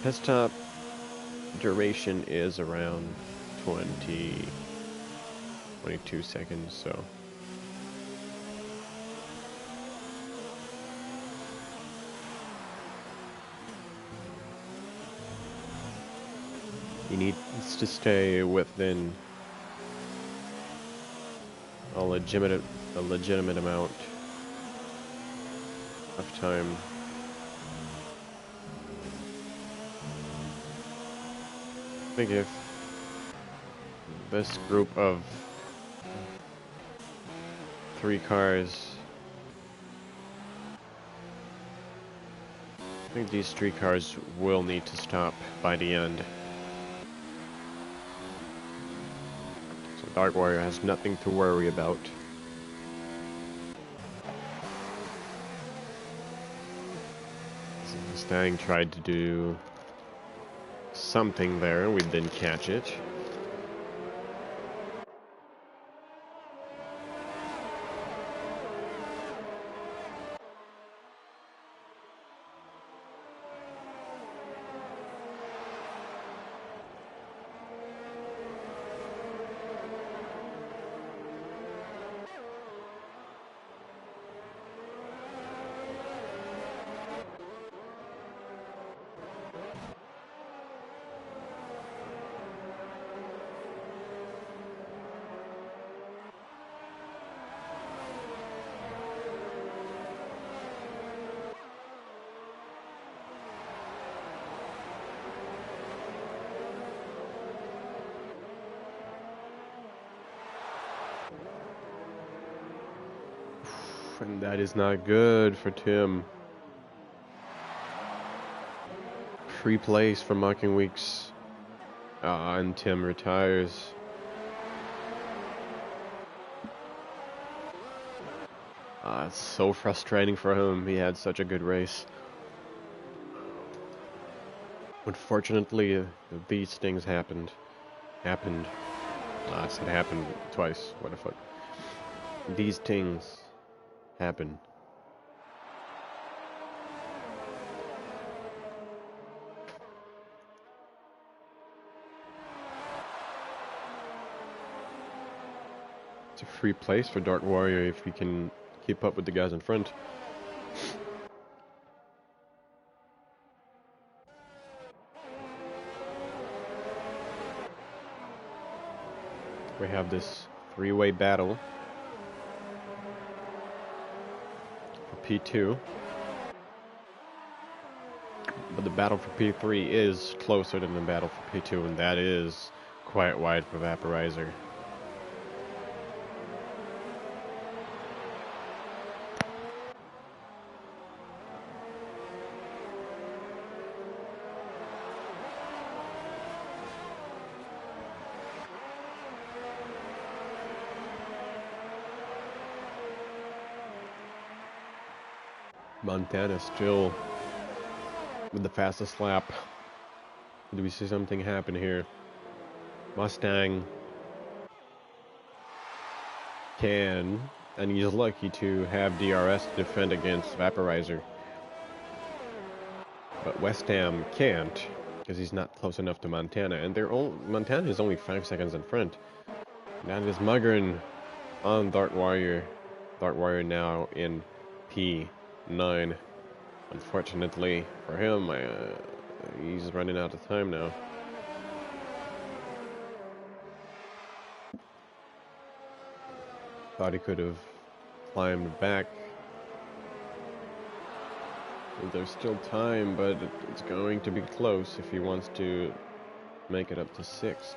A: pit stop duration is around 22 seconds, so he needs to stay within a legitimate amount of time. I think if this group of 3 cars, I think these 3 cars will need to stop by the end. So Dark Warrior has nothing to worry about. So Mustang tried to do something there, we didn't catch it. And that is not good for Tim. Free place for Mucking Weeks. And Tim retires. It's so frustrating for him. He had such a good race. Unfortunately, these things happened. I said happened twice. What the fuck? These things happen. It's a free place for Dark Warrior if we can keep up with the guys in front. We have this 3-way battle for P2. But the battle for P3 is closer than the battle for P2, and that is quite wide for Vaporizer. Montana still with the fastest lap. Do we see something happen here? Mustang can, and he's lucky to have DRS to defend against Vaporizer. But West Ham can't, because he's not close enough to Montana, and Montana is only 5 seconds in front. That is Mugrin on Dark Warrior. Dark Warrior now in P9. Unfortunately for him, he's running out of time now. Thought he could have climbed back. There's still time, but it's going to be close if he wants to make it up to 6th.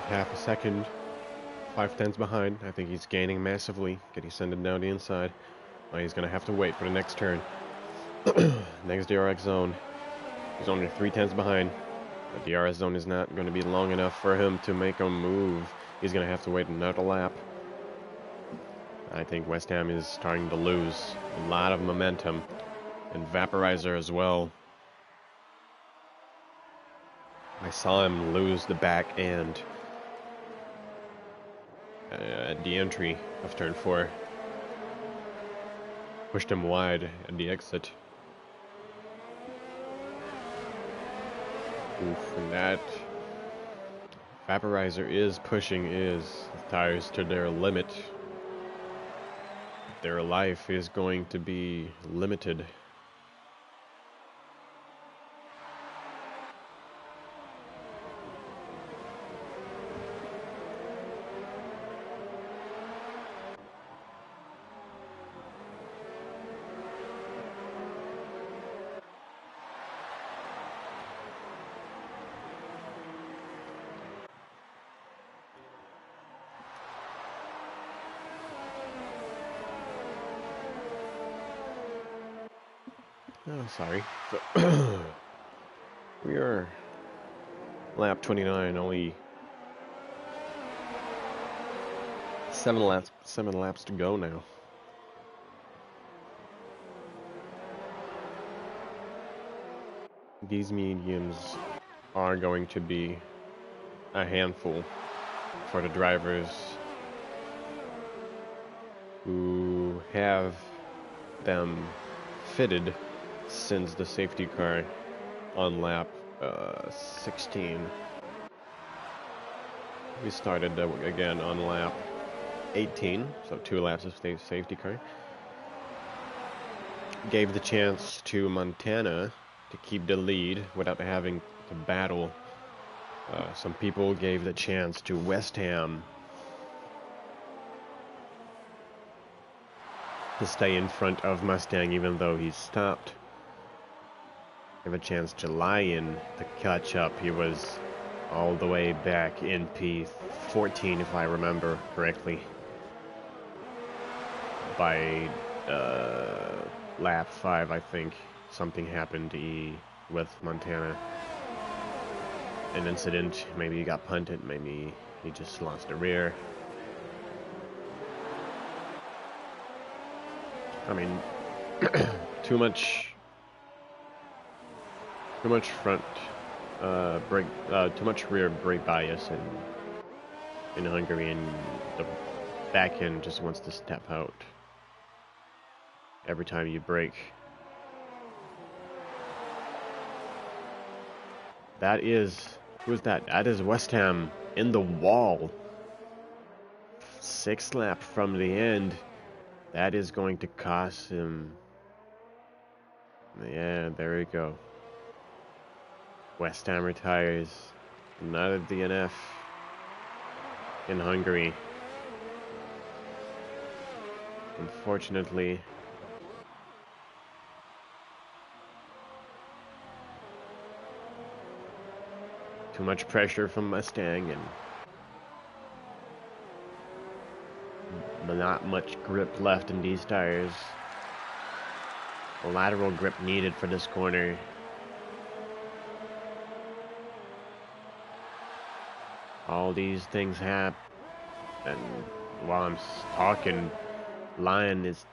A: Half a second, 5/10 behind. I think he's gaining massively. Getting sent down the inside. Oh, he's gonna have to wait for the next turn. Next DRX zone. He's only 3/10 behind. The DRS zone is not going to be long enough for him to make a move. He's gonna have to wait another lap. I think West Ham is starting to lose a lot of momentum. And Vaporizer as well. I saw him lose the back end at the entry of turn 4. Pushed him wide at the exit. Oof, and that Vaporizer is pushing his tires to their limit. Their life is going to be limited. Oh, sorry. So we are lap 29, only 7 laps to go now. These mediums are going to be a handful for the drivers who have them fitted since the safety car on lap 16. We started again on lap 18, so 2 laps of safety car. Gave the chance to Montana to keep the lead without having to battle. Some people gave the chance to West Ham to stay in front of Mustang even though he stopped. Have a chance to Lion to catch up. He was all the way back in P14 if I remember correctly. By lap 5 I think something happened with Montana. An incident, maybe he got punted, maybe he just lost the rear. I mean, too much front brake, too much rear brake bias in Hungary, and the back end just wants to step out every time you brake. That is, who is that? That is West Ham in the wall. 6th lap from the end. That is going to cost him. Yeah, there we go. West Ham retires. Another DNF in Hungary. Unfortunately, too much pressure from Mustang and not much grip left in these tires. A lateral grip needed for this corner. All these things happen, and while I'm talking, Lion is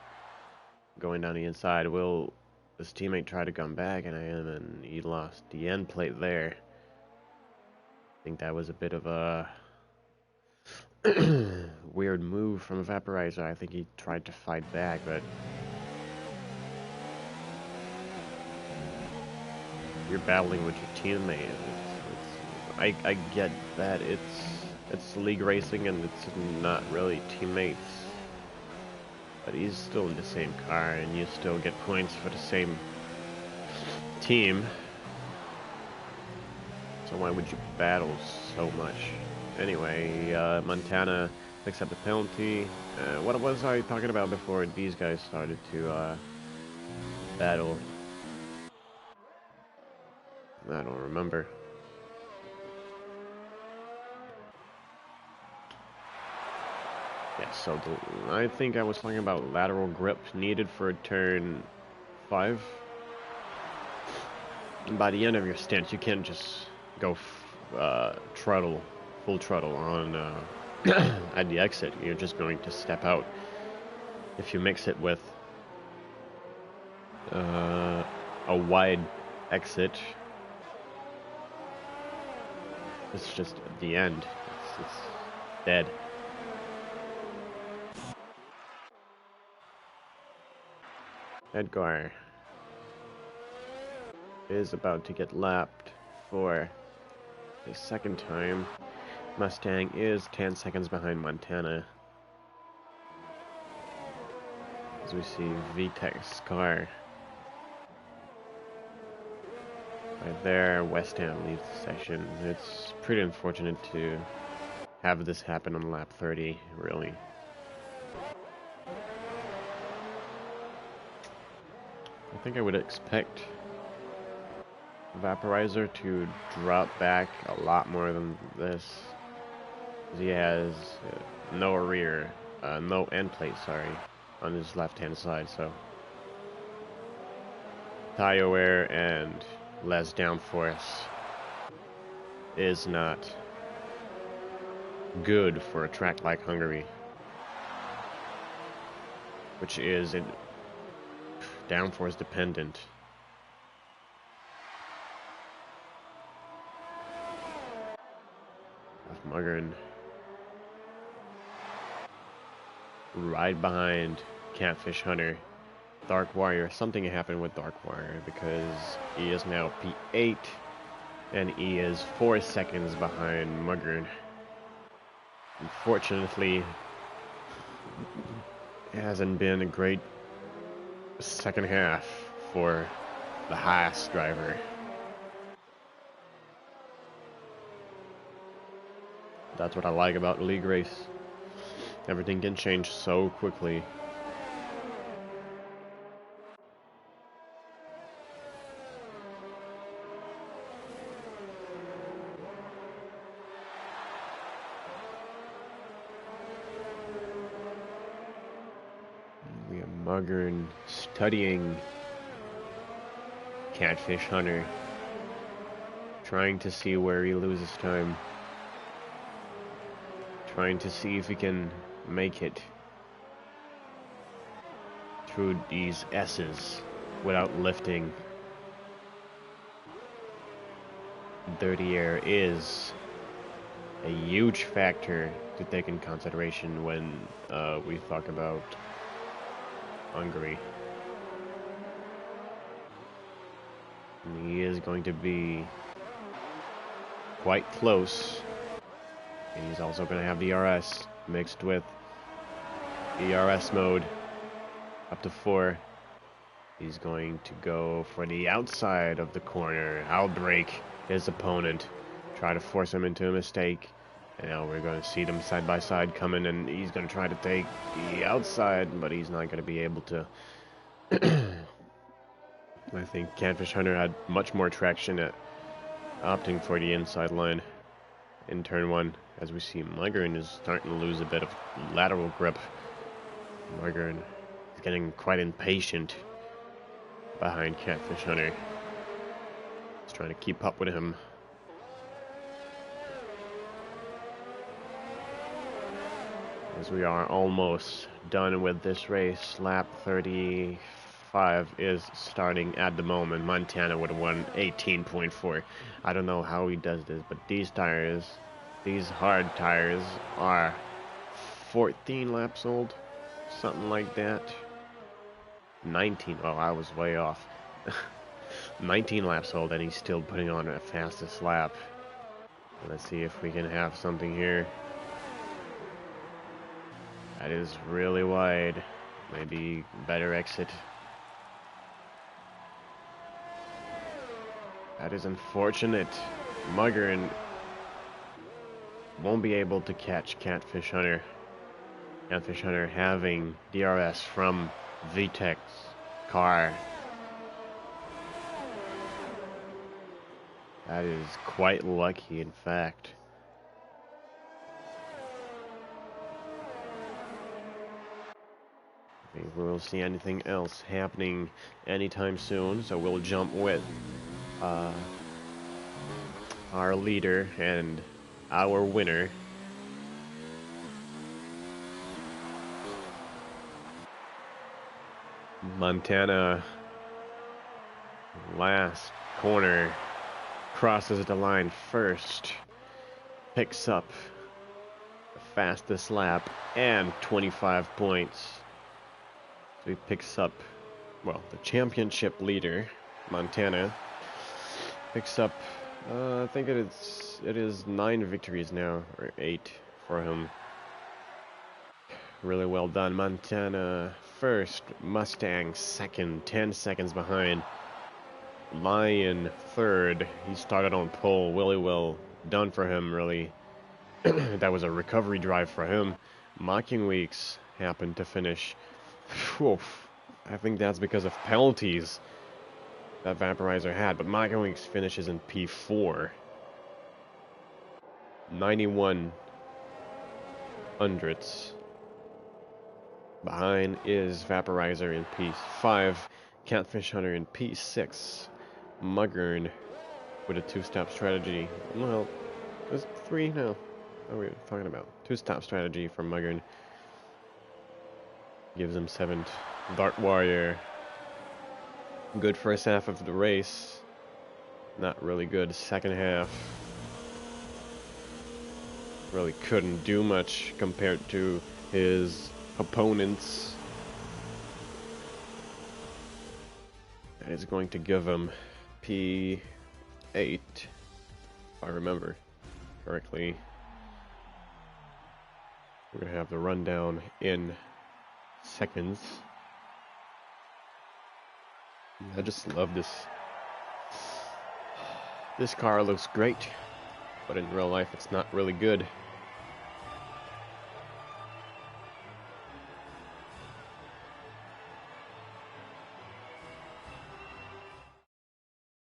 A: going down the inside. Will his teammate try to come back? And he lost the end plate there. I think that was a bit of a weird move from Vaporizer. I think he tried to fight back, but you're battling with your teammate. I get that it's league racing and it's not really teammates, but he's still in the same car and you still get points for the same team. So why would you battle so much? Anyway, Montana picks up the penalty. What was I talking about before these guys started to battle? I don't remember. Yeah, so I think I was talking about lateral grip needed for turn 5. And by the end of your stint, you can't just go full throttle on at the exit. You're just going to step out. If you mix it with a wide exit, it's just the end. It's dead. Edgar is about to get lapped for a second time. Mustang is 10 seconds behind Montana. As we see VTEC's car right there, West Ham leaves the session. It's pretty unfortunate to have this happen on lap 30, really. I think I would expect Vaporizer to drop back a lot more than this. He has no rear, no end plate, sorry, on his left-hand side, so tire wear and less downforce is not good for a track like Hungary, which is downforce dependent. Muggern right behind Catfish Hunter. Dark Warrior, something happened with Dark Warrior because he is now P8 and he is 4 seconds behind Muggern. Unfortunately, it hasn't been a great second half for the Haas driver. That's what I like about league race. Everything can change so quickly. We have Muggern studying Catfish Hunter, trying to see where he loses time. Trying to see if he can make it through these S's without lifting. Dirty air is a huge factor to take in consideration when we talk about Hungary. And he is going to be quite close. And he's also going to have DRS mixed with ERS mode up to 4. He's going to go for the outside of the corner, outbrake his opponent, try to force him into a mistake. And now we're going to see them side by side coming, and he's going to try to take the outside, but he's not going to be able to. I think Catfish Hunter had much more traction at opting for the inside line in turn 1. As we see, Muggern is starting to lose a bit of lateral grip. Muggern is getting quite impatient behind Catfish Hunter. He's trying to keep up with him. As we are almost done with this race, lap 35 is starting at the moment. Montana would have won 18.4. I don't know how he does this, but these tires, these hard tires, are 14 laps old, something like that. 19. Oh, I was way off. 19 laps old, and he's still putting on a fastest lap. Let's see if we can have something here. That is really wide. Maybe better exit. That is unfortunate. Muggern won't be able to catch Catfish Hunter. Catfish Hunter having DRS from VTEC's car. That is quite lucky, in fact. I think we will see anything else happening anytime soon, so we'll jump with our leader and our winner. Montana, last corner, crosses the line first, picks up the fastest lap and 25 points. So he picks up, well, the championship leader, Montana, picks up, I think it is 9 victories now, or 8 for him. Really well done. Montana first, Mustang second, 10 seconds behind. Lion third. He started on pole. Really well done for him, really. That was a recovery drive for him. Mocking Weeks happened to finish. Oof. I think that's because of penalties that Vaporizer had, but Mocking Weeks finishes in P4. 91 hundredths. Behind is Vaporizer in P5, Catfish Hunter in P6, Muggern with a 2-stop strategy. Well, there's 3 now. What are we talking about? 2-stop strategy from Muggern. Gives him 7th. Dark Warrior. Good first half of the race. Not really good second half. Really couldn't do much compared to his opponents. That is going to give him P8, if I remember correctly. We're going to have the rundown in seconds. I just love this. This car looks great, but in real life it's not really good.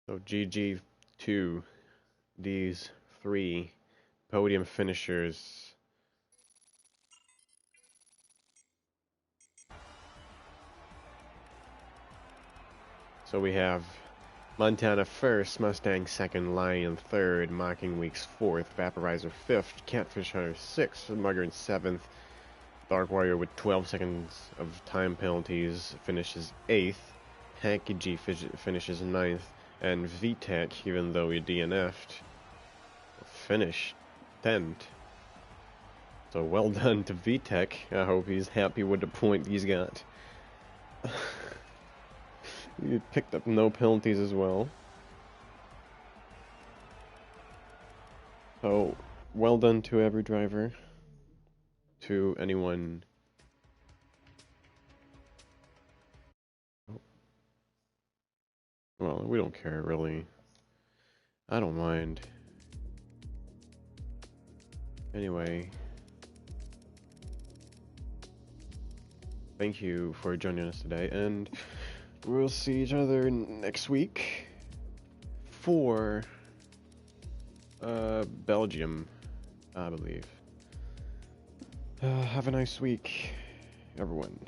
A: So GG to these 3 podium finishers. So we have Montana first, Mustang second, Lion third, Mocking Weeks fourth, Vaporizer fifth, Catfish Hunter sixth, Muggern seventh, Dark Warrior with 12 seconds of time penalties finishes 8th, Hanky G finishes 9th, and VTEC, even though he DNF'd, finished 10th. So well done to VTEC. I hope he's happy with the point he's got. He picked up no penalties as well. So, well done to every driver. To anyone. Well, we don't care really. I don't mind. Anyway. Thank you for joining us today, and we'll see each other next week for Belgium, I believe. Have a nice week, everyone.